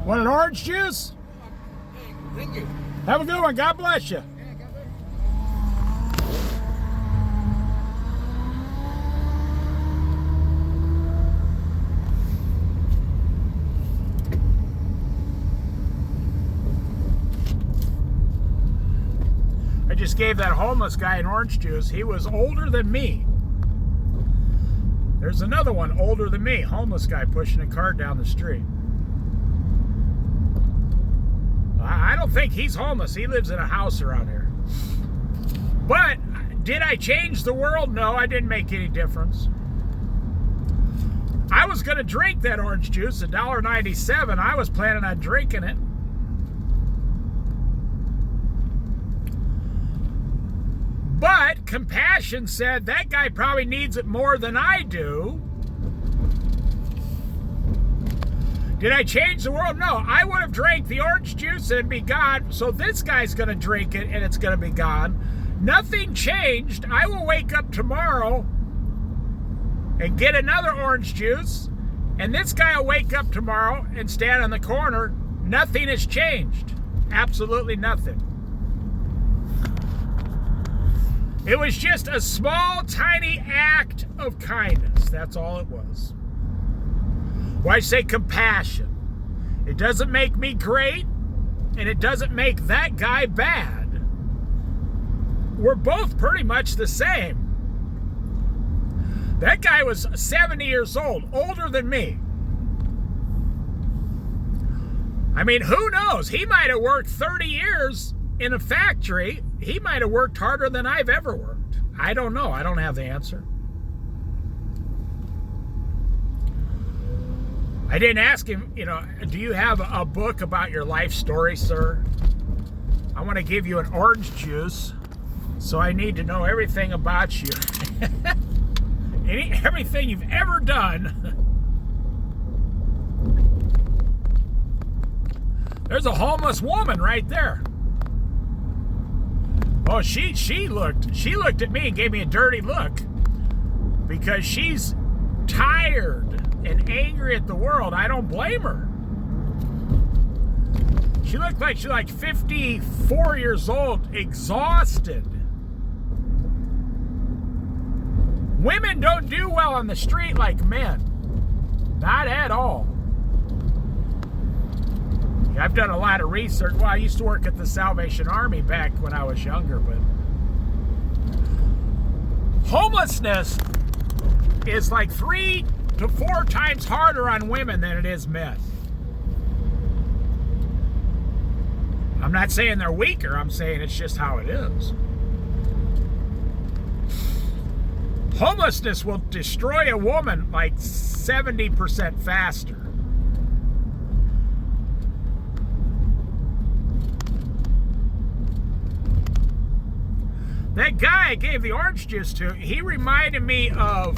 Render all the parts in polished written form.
Want an orange juice? Thank you. Have a good one. God bless you. I just gave that homeless guy an orange juice. He was older than me. There's another one older than me, homeless guy pushing a cart down the street. I don't think he's homeless. He lives in a house around here. But did I change the world? No, I didn't make any difference. I was going to drink that orange juice, $1.97. I was planning on drinking it. But compassion said that guy probably needs it more than I do. Did I change the world? No, I would have drank the orange juice and it'd be gone. So this guy's going to drink it and it's going to be gone. Nothing changed. I will wake up tomorrow and get another orange juice. And this guy will wake up tomorrow and stand on the corner. Nothing has changed. Absolutely nothing. It was just a small, tiny act of kindness. That's all it was. Why I say compassion? It doesn't make me great, and it doesn't make that guy bad. We're both pretty much the same. That guy was 70 years old, older than me. I mean, who knows? He might have worked 30 years in a factory. He might have worked harder than I've ever worked. I don't know. I don't have the answer. I didn't ask him, do you have a book about your life story, sir? I want to give you an orange juice, so I need to know everything about you. Everything you've ever done. There's a homeless woman right there. Oh, she looked at me and gave me a dirty look because she's tired and angry at the world. I don't blame her. She looked like she's like 54 years old, exhausted. Women don't do well on the street like men. Not at all. I've done a lot of research. Well, I used to work at the Salvation Army back when I was younger, but homelessness is like 3 to 4 times harder on women than it is men. I'm not saying they're weaker. I'm saying it's just how it is. Homelessness will destroy a woman like 70% faster. That guy I gave the orange juice to, he reminded me of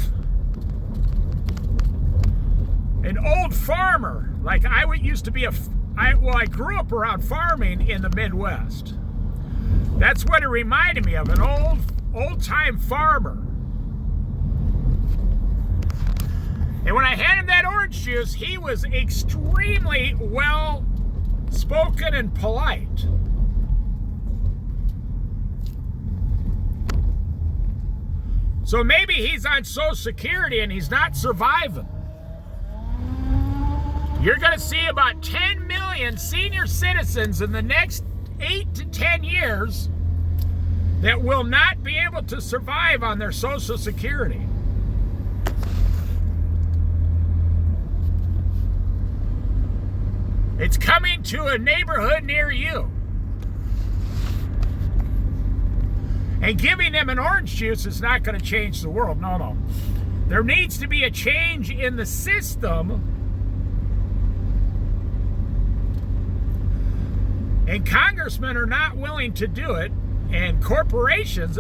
an old farmer. Like I used to be I grew up around farming in the Midwest. That's what it reminded me of, an old-time farmer. And when I had him that orange juice, he was extremely well-spoken and polite. So maybe he's on Social Security and he's not surviving. You're going to see about 10 million senior citizens in the next 8 to 10 years that will not be able to survive on their Social Security. It's coming to a neighborhood near you. And giving them an orange juice is not going to change the world. No. There needs to be a change in the system. And congressmen are not willing to do it. And corporations,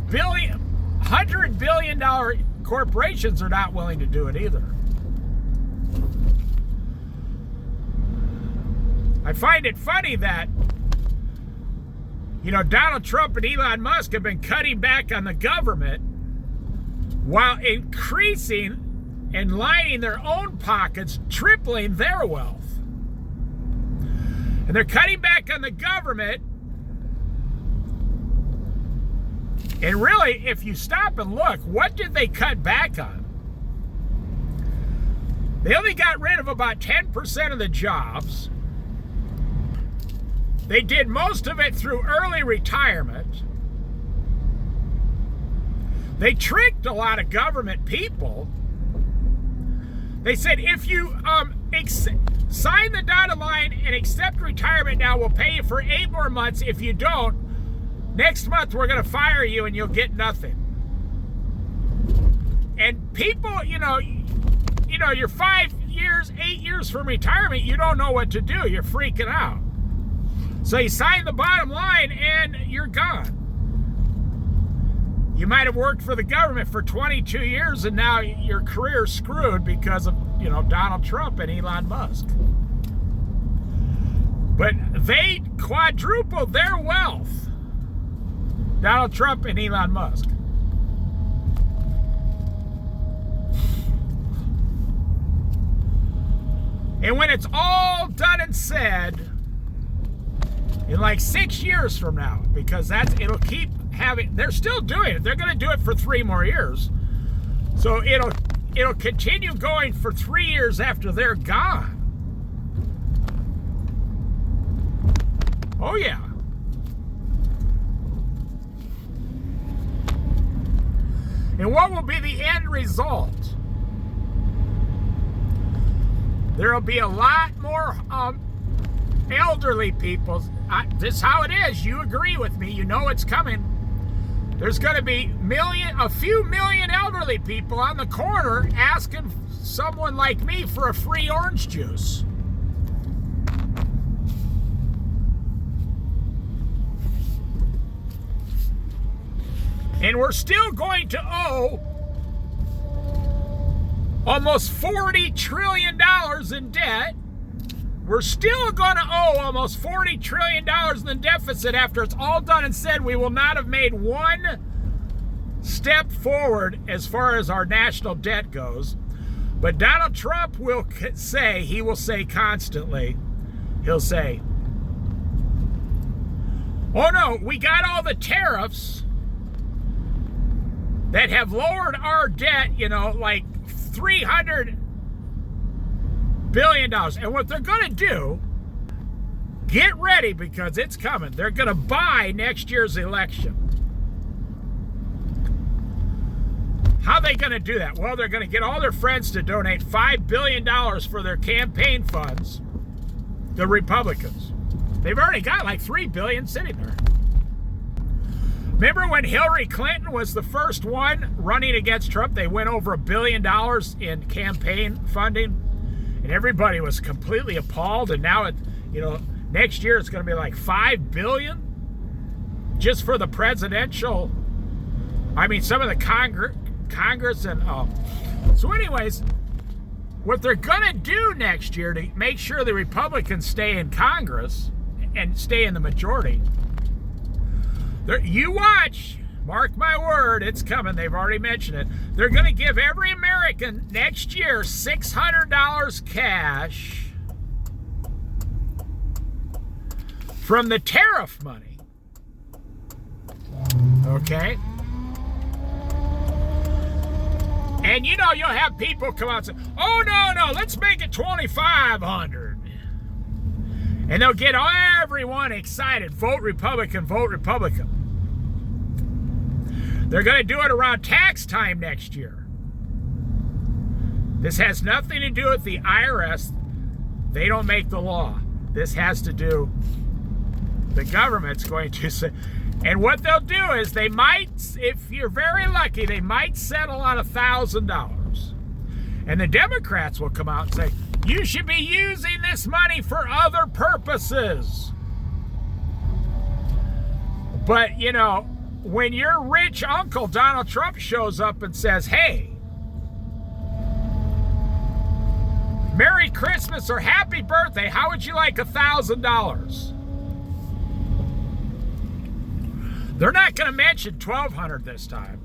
$100 billion corporations are not willing to do it either. I find it funny that Donald Trump and Elon Musk have been cutting back on the government while increasing and lining their own pockets, tripling their wealth. And they're cutting back on the government. And really, if you stop and look, what did they cut back on? They only got rid of about 10% of the jobs. They did most of it through early retirement. They tricked a lot of government people. They said, if you sign the dotted line and accept retirement now, we'll pay you for 8 more months. If you don't, next month we're going to fire you and you'll get nothing. And people, you're 5 years, 8 years from retirement, you don't know what to do. You're freaking out. So you sign the bottom line and you're gone. You might have worked for the government for 22 years and now your career's screwed because of, Donald Trump and Elon Musk. But they quadrupled their wealth. Donald Trump and Elon Musk. And when it's all done and said, in like 6 years from now, because it'll keep having, they're still doing it. They're going to do it for 3 more years. So it'll continue going for 3 years after they're gone. Oh yeah. And what will be the end result? There'll be a lot more elderly people. This is how it is. You agree with me. You know it's coming. There's going to be a few million elderly people on the corner asking someone like me for a free orange juice. And we're still going to owe almost $40 trillion in debt. We're still going to owe almost $40 trillion in deficit after it's all done and said. We will not have made one step forward as far as our national debt goes. But Donald Trump will say constantly, he'll say, oh no, we got all the tariffs that have lowered our debt, like $300 billion. And what they're going to do, get ready because it's coming. They're going to buy next year's election. How are they going to do that? Well, they're going to get all their friends to donate $5 billion for their campaign funds, the Republicans. They've already got like $3 billion sitting there. Remember when Hillary Clinton was the first one running against Trump? They went over $1 billion in campaign funding. And everybody was completely appalled. And now, next year it's going to be like $5 billion just for the presidential. Some of the Congress and so anyways, what they're going to do next year to make sure the Republicans stay in Congress and stay in the majority. You watch. Mark my word, it's coming. They've already mentioned it. They're going to give every American next year $600 cash from the tariff money. Okay? And you'll have people come out and say, oh, no, let's make it $2,500. And they'll get everyone excited. Vote Republican, vote Republican. They're going to do it around tax time next year. This has nothing to do with the IRS. They don't make the law. This has to do, the government's going to say, and what they'll do is they might, if you're very lucky, they might settle on $1,000. And the Democrats will come out and say, you should be using this money for other purposes. But, when your rich uncle Donald Trump shows up and says, hey, Merry Christmas or Happy Birthday, how would you like $1,000? They're not going to mention $1,200 this time.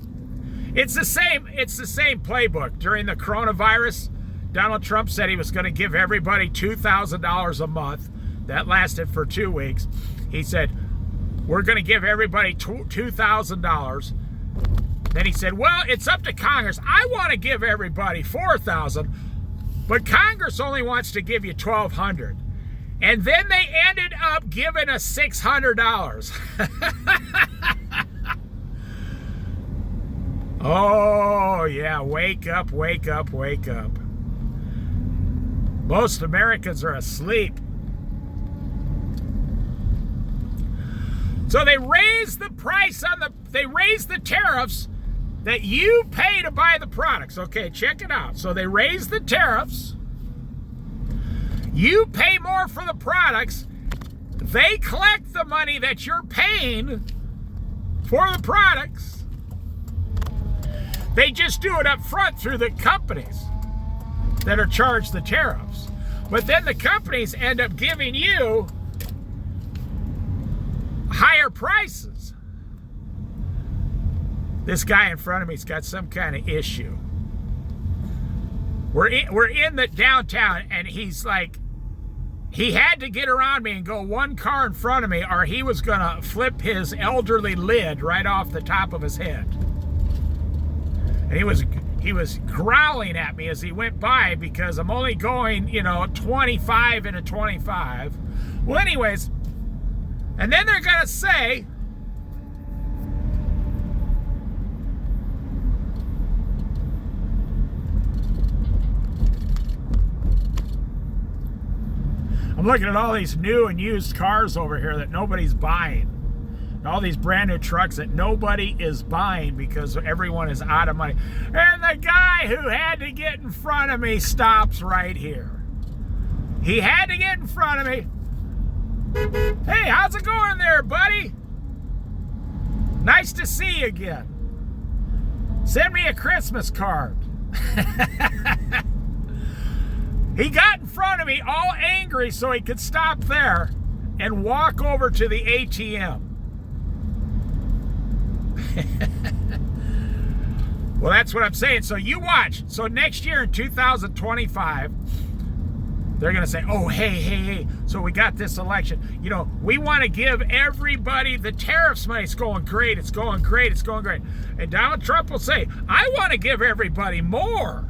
It's the same playbook. During the coronavirus, Donald Trump said he was going to give everybody $2,000 a month that lasted for 2 weeks. He said, we're going to give everybody $2,000. Then he said, well, it's up to Congress. I want to give everybody $4,000, but Congress only wants to give you $1,200. And then they ended up giving us $600. Oh, yeah, wake up, wake up, wake up. Most Americans are asleep. So they raised the price they raised the tariffs that you pay to buy the products. Okay, check it out. So they raised the tariffs. You pay more for the products. They collect the money that you're paying for the products. They just do it up front through the companies that are charged the tariffs. But then the companies end up giving you higher prices. This guy in front of me's got some kind of issue. We're in the downtown, and he's like, he had to get around me and go one car in front of me, or he was gonna flip his elderly lid right off the top of his head. And he was growling at me as he went by because I'm only going, 25 in a 25. Well, anyways, and then they're gonna say, I'm looking at all these new and used cars over here that nobody's buying. And all these brand new trucks that nobody is buying because everyone is out of money. And the guy who had to get in front of me stops right here. He had to get in front of me. Hey, how's it going there, buddy? Nice to see you again. Send me a Christmas card. He got in front of me all angry so he could stop there and walk over to the ATM. Well, that's what I'm saying. So you watch. So next year in 2025, they're going to say, oh, hey. So we got this election. We want to give everybody the tariffs money. It's going great. It's going great. It's going great. And Donald Trump will say, I want to give everybody more.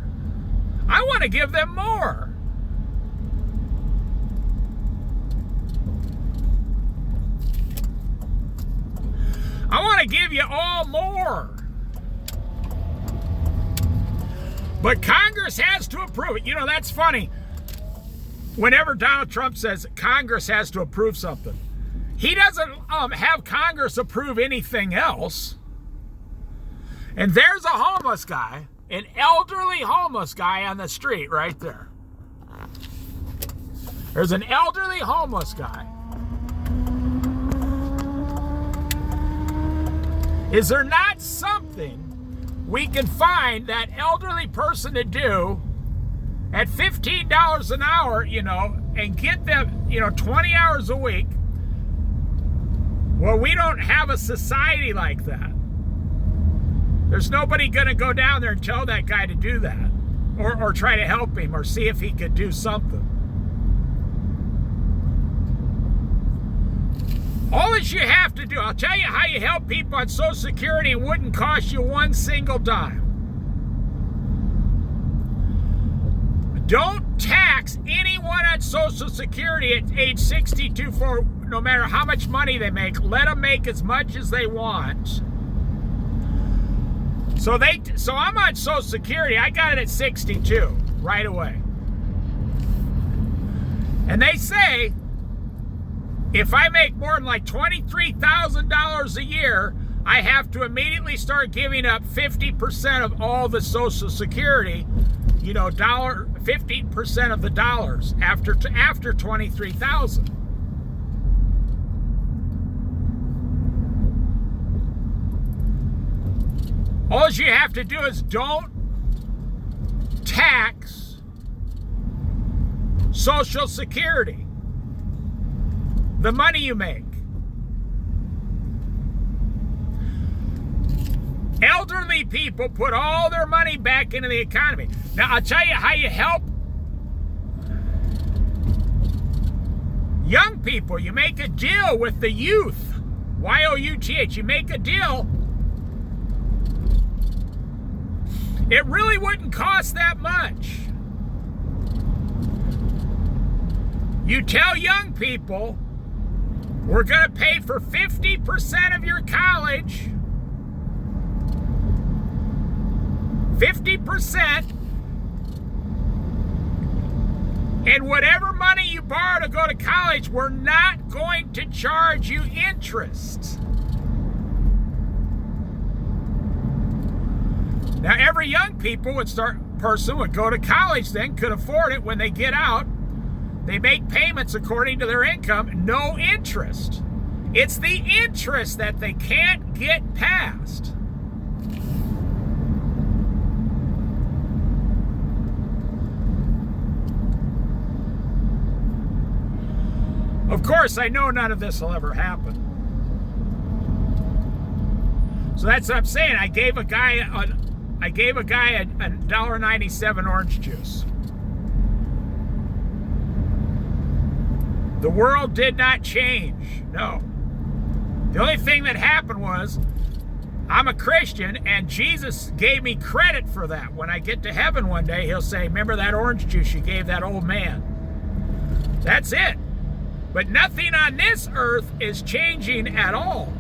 I want to give them more. I want to give you all more. But Congress has to approve it. That's funny. Whenever Donald Trump says Congress has to approve something, he doesn't have Congress approve anything else. And there's a homeless guy, an elderly homeless guy on the street right there. There's an elderly homeless guy. Is there not something we can find that elderly person to do at $15 an hour, and get them, 20 hours a week? Well, we don't have a society like that. There's nobody going to go down there and tell that guy to do that, or try to help him, or see if he could do something. All that you have to do, I'll tell you how you help people on Social Security. It wouldn't cost you one single dime. Don't tax anyone on Social Security at age 62 for no matter how much money they make. Let them make as much as they want. So I'm on Social Security. I got it at 62 right away. And they say, if I make more than like $23,000 a year, I have to immediately start giving up 50% of all the Social Security, 50% of the dollars after $23,000. All you have to do is don't tax Social Security. The money you make. Elderly people put all their money back into the economy. Now, I'll tell you how you help Young people, you make a deal with the youth. Y-O-U-T-H. You make a deal. It really wouldn't cost that much. You tell young people, we're going to pay for 50% of your college. 50%. And whatever money you borrow to go to college, we're not going to charge you interest. Now, every young person would go to college then, could afford it when they get out. They make payments according to their income, no interest. It's the interest that they can't get past. Of course, I know none of this will ever happen. So that's what I'm saying. I gave a guy a $1.97 orange juice. The world did not change. No. The only thing that happened was I'm a Christian, and Jesus gave me credit for that. When I get to heaven one day, he'll say, remember that orange juice you gave that old man? That's it. But nothing on this earth is changing at all.